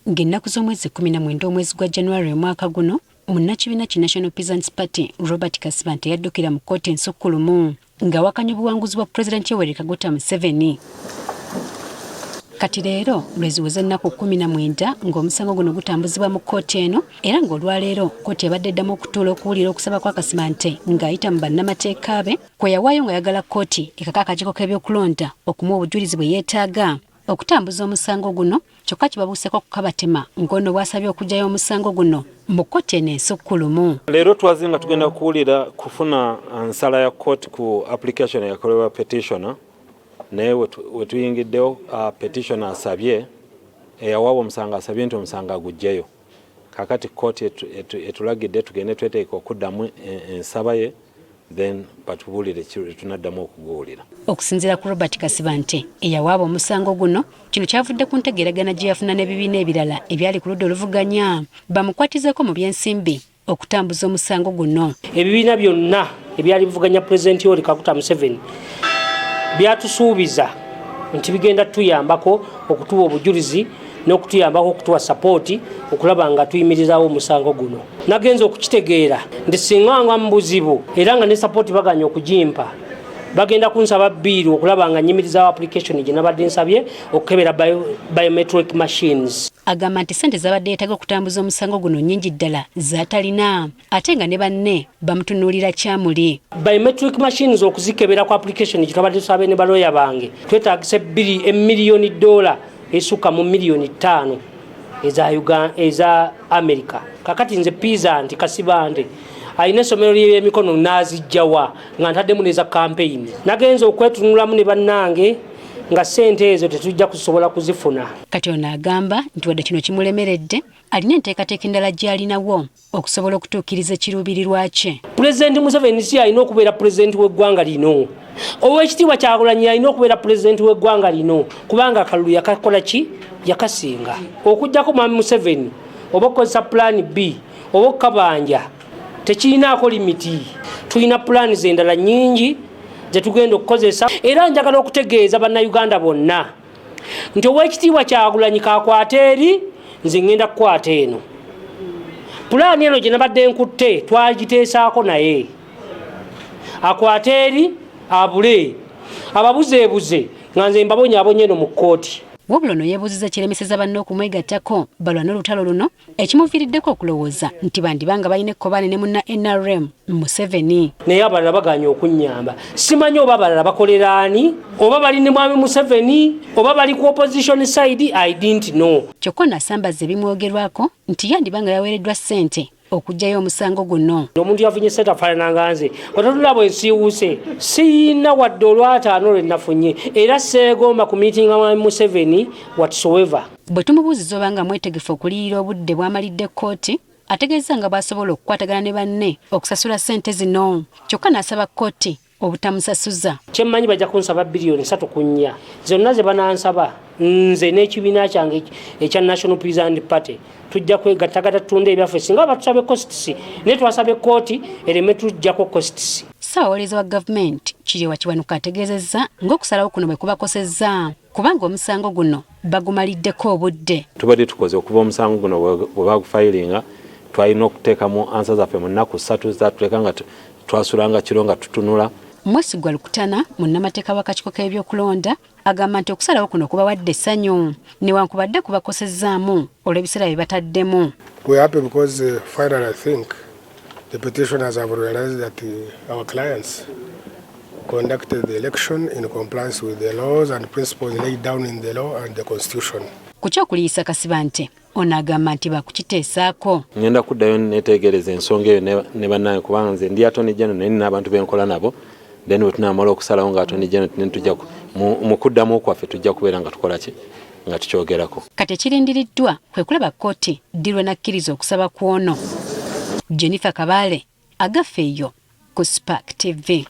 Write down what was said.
ng'ennaku z'omwezi 19 omwezi gwa January omwaka guno munnakibiina ki National Peasants Party Robert Kasibante yaddukira mu kkooti ensukkulumu ng'awakanya obuwanguzi bwa Pulezidenti Yoweri Kaguta Museveni. Kati leero lweziweze ennaku 19 ng'omusango guno gutambuzibwa mu kkooti eno era ng'olwaleero kkooti ebadde eddamu okutuula okuwulira okusaba kwa Kasibante ng'ayita mu bannamateeka be kwe yawaayo ng'ayagala kkooti ekaka akakiiko k'ebyokulonda okumuwa obujulizi bwe yeetaaga okutambuza omusango guno kyokka kibabuuseko ku Kabatema ng'ono bw'asabye okuggyayo omusango guno mu kkooti eno ensukkulumu. Leero twaze nga tugenda kuwulira kufuna nsala ya kkooti ku application eyakolebwa petitioner naye wetuyingiddewo petitioner asabye eyawaaba omusango asabye nti omusango aguggyeyo. Kakati kkooti etulagidde tugende tweteeka okuddamu ensaba ye then batubulire tunaddamu okuguwulira. Okusinziira ku Robert Kasibante eyawaaba omusango guno kino kyavudde ku ntegeeragana gye yafuna n'ebibiina ebirala ebyali ku ludda oluvuganya bamukwatizeeko mu by'ensimbi okutambuza omusango guno. Ebibiina byonna ebyali bivuganya Pulezidenti Yoweri Kaguta Museveni byatusuubiza nti bigenda tuyambako okutuwa obujulizi n'okutuyambako okutuwa sapooti okulaba nga tuyimirizaawo omusango guno. Nagenza okukitegeera nti singa nga mu buzibu era nga ne sapooti baganya okugimpa bagenda kunsaba bbiiri okulaba nga nyimirizaawo application gye nabadde nsabye okukebera biometric machines. Agamba nti ssente zabadde yeetaaga okutambuza omusango guno nnyingi ddala z'atalina ate nga ne banne bamutunuulira kyamuli. Biometric machines okuzikebera ku application gye twabadde tusabe ne balooya bange twetaagisa emiliyoni $1 esukka mu miliyoni 5 eza America. Kakati nze Peasant Kasibante ayina essomero ly'emikono n'azijjawa nga ntaddemu neza campaign. Nagenza okwetunulamu ne bannange nga ssente ezo tetujja kusobola kuzifuna. Kati ono agamba nti wadde kino kimulemeredde alina enteekateeka endala gy'alinawo okusobola okutuukiriza ekiruubirirwa kye. Pulezidenti Museveni si alina okubeera pulezidenti w'eggwanga lino. Oweekitiibwa Kyagulanyi alina okubeera pulezidenti w'eggwanga lino kubanga akalulu yakakola ki? Yakasinga. Okuggyako Mwami Museveni oba okukozesa pulaani B oba okukabanja tekirinaako limiti. Tulina pulaani endala nnyingi ze tugenda okukozesa era njagala okutegeeza bannayuganda bonna nti oweekitiibwa Kyagulanyi kakwata eri nze ngenda kukwata eno. Pulaani eno gye nabadde nkutte twagiteesaako naye akwata eri abule ababuzeebuze nga nze mbabonyaabonye eno mu kkooti. Wabula ono yeebuuziza kiremeseza banne okumwegattako balwana olutalo luno ekimuviiriddeko okulowooza nti bandibanga balina ekkobaane ne munna NRM Museveni. Naye abalala baganya okunnyamba. Simanyi oba abalala bakolera ani oba bali ne Mwami Museveni oba bali ku opposition side. I didn't know. Kyokka nasambaza ebimwogerwako nti yandibanga yaweereddwa ssente okuggyayo omusango guno. Omuntu yafunye ssente afaanana nze otatulaba ensiiwuse siyina wadde olwataano lwe nafunye era seegomba ku miitinga Mwami Museveni whatsoever. Bwe tumubuuziza obanga mwetegefu okuliyira obudde bw'amalidde kkooti ategeeza nga bw'asobola okukwatagana ne banne okusasula ssente zino kyokka n'asaba kkooti obutamusasuza. Kyemmanyi bajja kunsaba biliyoni 3.4 zonna ze banansaba nze n'ekibiina kyange ekya National Peasants Party tujja kwegattagatta tutunda ebyaffe singa batusabe costs naye twasabe kkooti ereme tujjako costs. Ssaabawolereza wa gavumenti Kiryewa Kiwanuka ategeezezza ng'okusalawo kuno bwe kubakosezza kubanga omusango guno bagumaliddeko obudde. Tubadde tukoze okuva omusango guno bwe bagufayiringa twalina okuteekamu ansa zaffe mu nnaku 3 zatuleka nga twasulanga kiro nga tutunula. Mwesigwa Lukutana munnamateeka w'akakiiko k'ebyokulonda agamba nti okusalawo kuno kubawadde essanyu newankubadde kubakosezzaamu olw'ebiseera bye bataddemu. We're happy because finally I think the petitioners have realized that our clients conducted the election in compliance with the laws and principles laid down in the law and the constitution. Ku kyokuliyisa Kasibante ono agamba nti bakukiteesaako. Ngenda kuddayo neetegereza ensonga eyo ne bannange kubanga nze ndi Attorney General naye nina abantu benkola nabo then bwe tunaamala okusalawo nga Attorney General tujja mu kuddamu kwaffe tujja kubeera nga tukola ki nga tukyogerako. Kati ekirindiriddwa kwe kulaba kkooti ddi lwe nakkiriza okusaba kwono. Jennifer Kabale agaffe eyo ku Spark TV.